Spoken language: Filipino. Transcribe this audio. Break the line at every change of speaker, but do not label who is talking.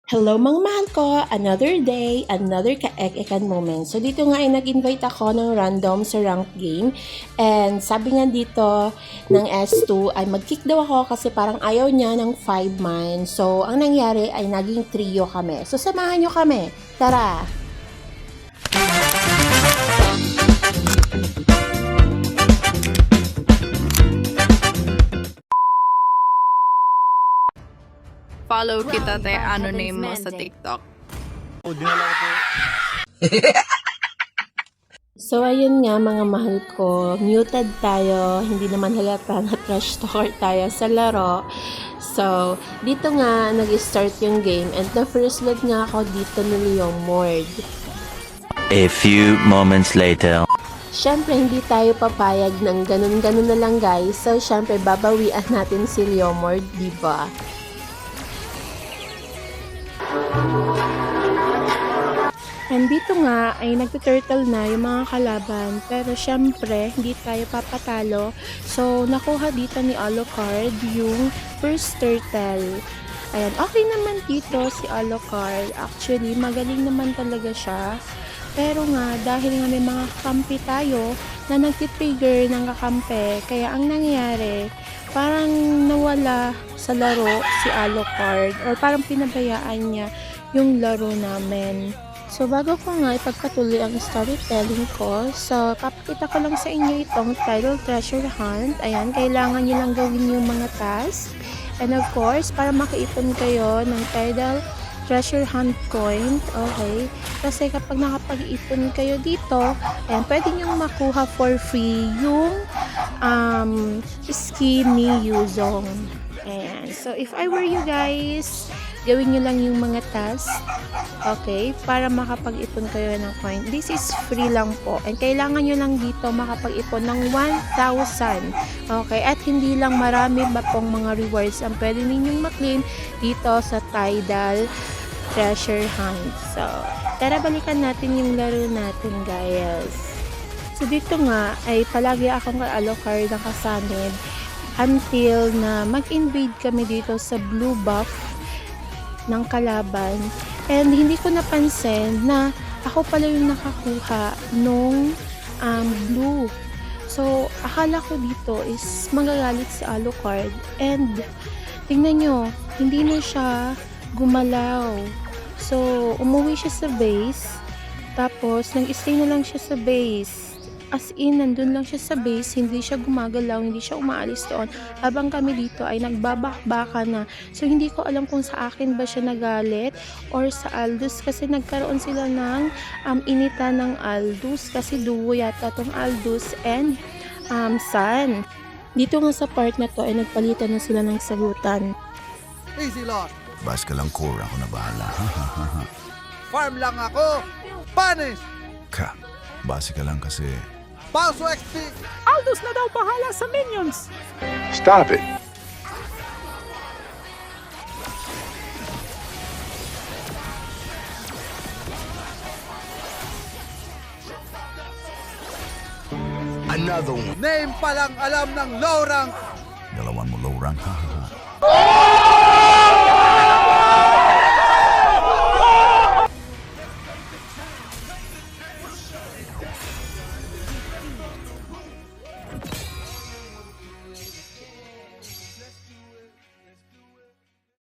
Hello mga mahal ko! Another day, another kaek-ekan moment. So dito nga ay nag-invite ako ng random sa ranked game. And sabi nga dito ng S2 ay mag-kick daw ako kasi parang ayaw niya ng 5-man. So ang nangyari ay naging trio kami. So samahan nyo kami. Tara!
Follow kita te ano name mo sa TikTok.
So ayun nga mga mahal ko, muted tayo, hindi naman halata na trash talker tayo sa laro. So dito nga nag-start yung game and the first blood nga ako dito ni Leong Mord.
A few moments later.
Siyempre, hindi tayo papayag ng ganun-ganun na lang guys. So, siyempre, babawian natin si Leomord, diba? And dito nga ay nagtuturtle na yung mga kalaban. Pero siyempre, hindi tayo papatalo. So, nakuha dito ni Alucard yung first turtle. Ayan, okay naman dito si Alucard. Actually, magaling naman talaga siya. Pero nga, dahil nga may mga kakampi tayo na nagtitrigger ng kakampi, kaya ang nangyayari, parang nawala sa laro si Alucard or parang pinabayaan niya yung laro namin. So, bago ko nga ipagpatuloy ang storytelling ko, so, papakita ko lang sa inyo itong Tidal Treasure Hunt. Ayan, kailangan nyo lang gawin yung mga task. And of course, para makaipon kayo ng Tidal Treasure Hunt coin, okay? Kasi kapag nakapag-ipon kayo dito, ayan, pwede nyo makuha for free yung skin ni Yuzong. Ayan. So, if I were you guys, gawin nyo lang yung mga task, okay? Para makapag-ipon kayo ng coin. This is free lang po. And kailangan nyo lang dito makapag-ipon ng 1,000. Okay? At hindi lang marami ba pong mga rewards ang pwede ninyong maklaim dito sa Tidal Treasure Hunt. So, tara balikan natin yung laro natin, guys. So, dito nga ay palagi akong kay Alucard nakasanid until na mag-invade kami dito sa blue buff ng kalaban. And hindi ko napansin na ako pala yung nakakuha nung blue. So, akala ko dito is magagalit si Alucard. And, tingnan nyo, hindi na siya gumalaw. So, umuwi siya sa base. Tapos, nag-stay na lang siya sa base. As in, nandun lang siya sa base. Hindi siya gumagalaw. Hindi siya umaalis doon. Habang kami dito ay nagbabakbaka na. So, hindi ko alam kung sa akin ba siya nagalit or sa Aldous. Kasi nagkaroon sila ng inita ng Aldous. Kasi duo yata tong Aldous and Sun. Dito nga sa part na to ay nagpalitan na sila ng sagutan.
Easy lot.
Bas ka lang, core. Ako na bahala.
Farm lang ako. Panis.
Ka, base ka lang kasi.
Pauso XP.
Aldous na daw bahala sa minions.
Stop it! Another one.
Name pa lang alam ng low rank.
Dalawan mo low rank, ha?